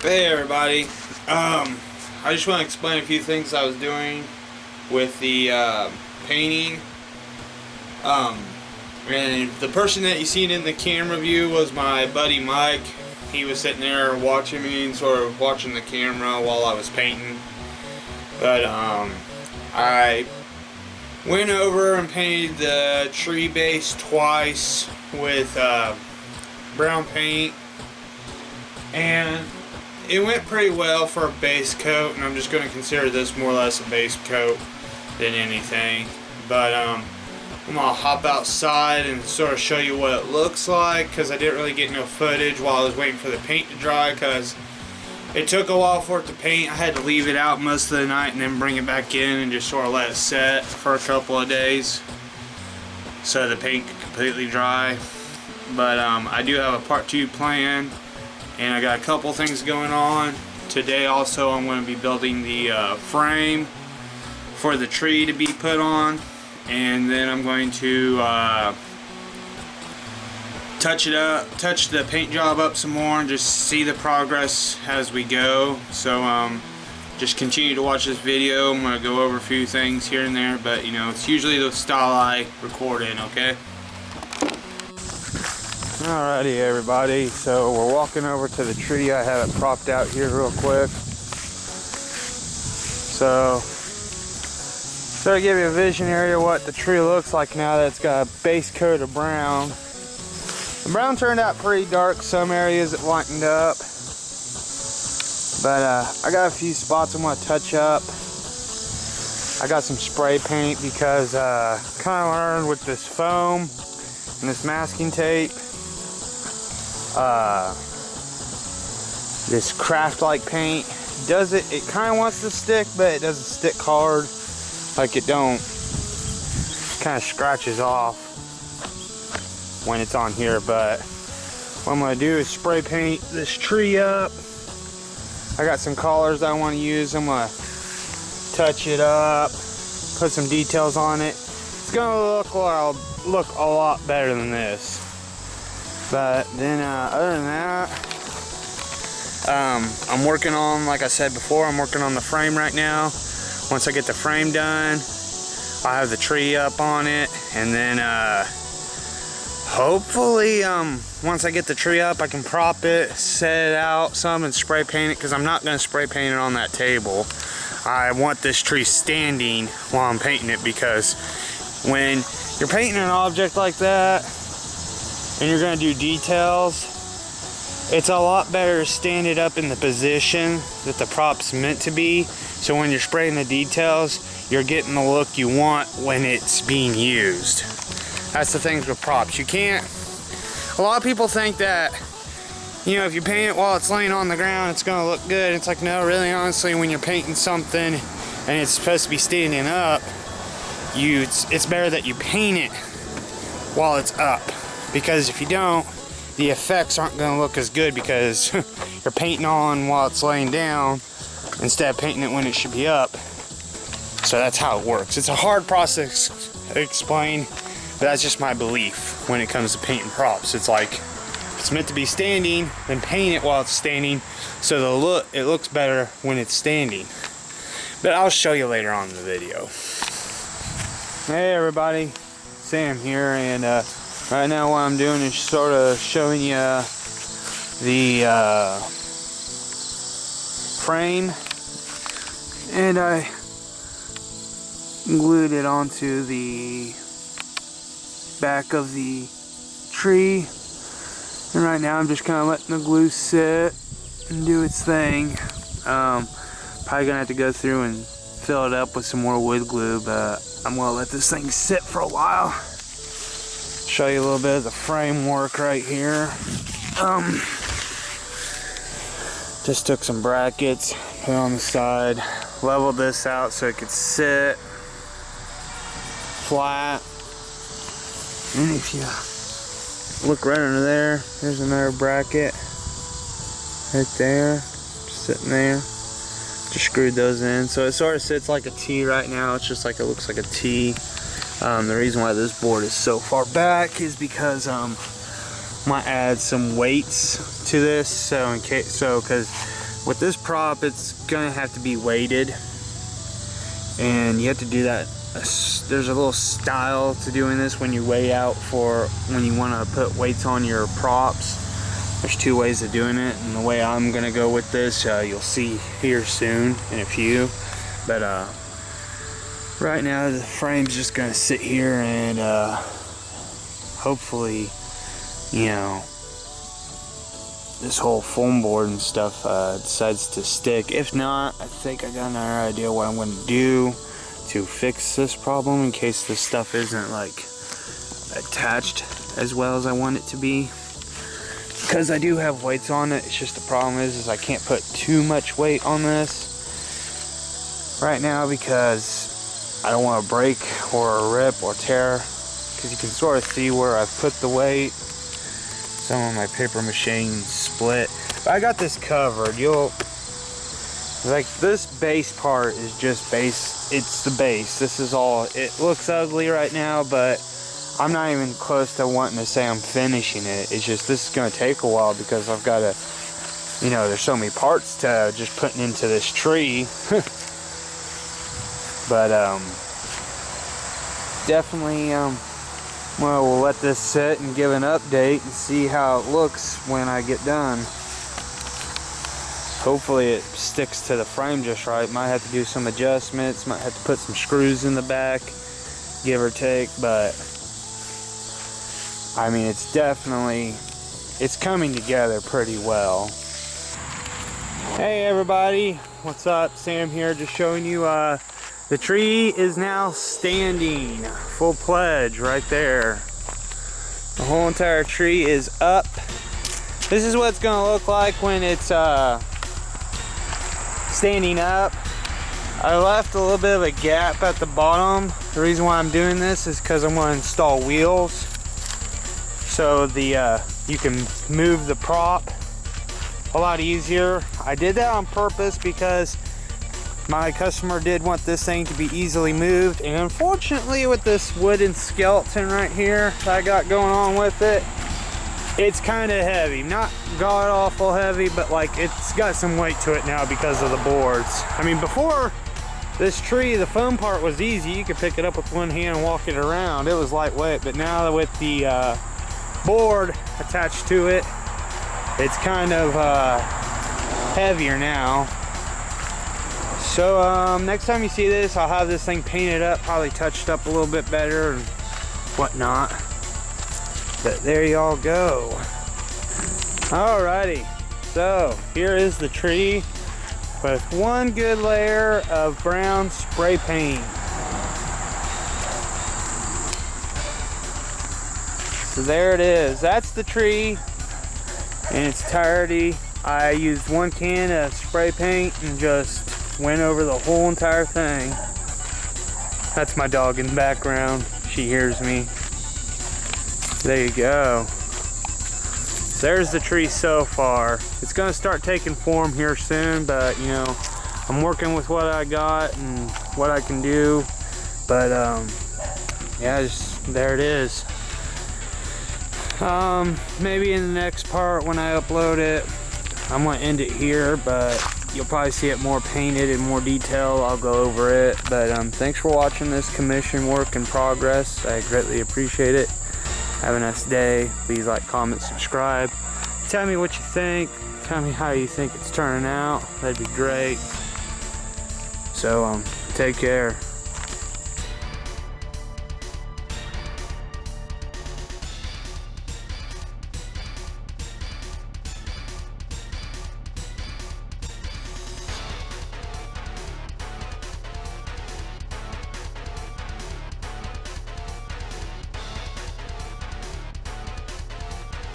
Hey everybody, I just want to explain a few things I was doing with the painting. And the person that you seen in the camera view was my buddy Mike. He was sitting there watching me and sort of watching the camera while I was painting. But I went over and painted the tree base twice with brown paint, and it went pretty well for a base coat, and I'm just going to consider this more or less a base coat than anything. But I'm going to hop outside and sort of show you what it looks like, because I didn't really get no footage while I was waiting for the paint to dry, because it took a while for it to paint. I had to leave it out most of the night and then bring it back in and just sort of let it set for a couple of days so the paint could completely dry. But I do have a part 2 planned, and I got a couple things going on. Today also I'm going to be building the frame for the tree to be put on, and then I'm going to touch the paint job up some more and just see the progress as we go. So just continue to watch this video. I'm going to go over a few things here and there, but you know, it's usually the style I record in, okay? Alrighty everybody, so we're walking over to the tree. I have it propped out here real quick. So to give you a visionary of what the tree looks like now that it's got a base coat of brown. The brown turned out pretty dark, some areas it lightened up. But I got a few spots I want to touch up. I got some spray paint because kind of learned with this foam and this masking tape, this craft-like paint it kind of wants to stick, but it doesn't stick hard like it don't. Kind of scratches off when it's on here. But what I'm gonna do is spray paint this tree up. I got some colors I want to use. I'm gonna touch it up, put some details on it. It's gonna look a lot better than this. But then other than that, I'm working on, like I said before, I'm working on the frame right now. Once I get the frame done, I'll have the tree up on it, and then hopefully once I get the tree up, I can prop it, set it out some, and spray paint it, because I'm not going to spray paint it on that table. I want this tree standing while I'm painting it, because when you're painting an object like that and you're going to do details, it's a lot better to stand it up in the position that the prop's meant to be. So when you're spraying the details, you're getting the look you want when it's being used. That's the things with props. You can't, a lot of people think that, you know, if you paint it while it's laying on the ground, it's gonna look good. It's like, no, really honestly, when you're painting something and it's supposed to be standing up, it's better that you paint it while it's up. Because if you don't, the effects aren't gonna look as good, because you're painting on while it's laying down instead of painting it when it should be up. So that's how it works. It's a hard process to explain, but that's just my belief when it comes to painting props. It's like, if it's meant to be standing, then paint it while it's standing, so it looks better when it's standing. But I'll show you later on in the video. Hey everybody, Sam here, and right now what I'm doing is sort of showing you the frame, and I glued it onto the back of the tree, and right now I'm just kind of letting the glue sit and do its thing. Probably gonna have to go through and fill it up with some more wood glue, but I'm gonna let this thing sit for a while. Show you a little bit of the framework right here. Just took some brackets, put it on the side, leveled this out so it could sit flat. And if you look right under there, there's another bracket right there, just sitting there. Just screwed those in, so it sort of sits like a T right now. It's just like, it looks like a T. The reason why this board is so far back is because might add some weights to this, so because With this prop, it's gonna have to be weighted, and you have to do that. There's a little style to doing this when you weigh out for when you want to put weights on your props. There's two ways of doing it, and the way I'm gonna go with this, you'll see here soon in a few. But right now the frame's just gonna sit here, and hopefully, you know, this whole foam board and stuff decides to stick. If not, I think I got another idea what I'm gonna do to fix this problem in case this stuff isn't like attached as well as I want it to be, because I do have weights on it. It's just the problem is I can't put too much weight on this right now because I don't want to break or rip or tear, because you can sort of see where I've put the weight. Some of my paper mache split, but I got this covered. You'll like, this base part is just base. It's the base. This is all. It looks ugly right now, but I'm not even close to wanting to say I'm finishing it. It's just, this is going to take a while because I've got to, you know, there's so many parts to just putting into this tree. But definitely, well, we'll let this sit and give an update and see how it looks when I get done. Hopefully it sticks to the frame just right. Might have to do some adjustments, might have to put some screws in the back, give or take, but I mean, it's definitely, it's coming together pretty well. Hey everybody, what's up? Sam here, just showing you the tree is now standing, full pledge right there. The whole entire tree is up. This is what it's gonna look like when it's standing up. I left a little bit of a gap at the bottom. The reason why I'm doing this is because I'm going to install wheels, so the you can move the prop a lot easier. I did that on purpose because my customer did want this thing to be easily moved, and unfortunately with this wooden skeleton right here that I got going on with it, it's kind of heavy. Not god awful heavy, but like it's got some weight to it now because of the boards. I mean, before this tree, the foam part was easy. You could pick it up with one hand and walk it around. It was lightweight, but now with the board attached to it, it's kind of heavier now. So next time you see this, I'll have this thing painted up, probably touched up a little bit better and whatnot. But there y'all go. Alrighty, so here is the tree with one good layer of brown spray paint. So there it is. That's the tree in its entirety. I used 1 can of spray paint and just went over the whole entire thing. That's my dog in the background. She hears me. There you go. There's the tree so far. It's gonna start taking form here soon, but you know, I'm working with what I got and what I can do. But yeah, just there it is. Maybe in the next part when I upload it, I'm gonna end it here, but you'll probably see it more painted in more detail. I'll go over it. But thanks for watching this commission work in progress. I greatly appreciate it. Have a nice day. Please like, comment, subscribe. Tell me what you think. Tell me how you think it's turning out. That'd be great. So take care.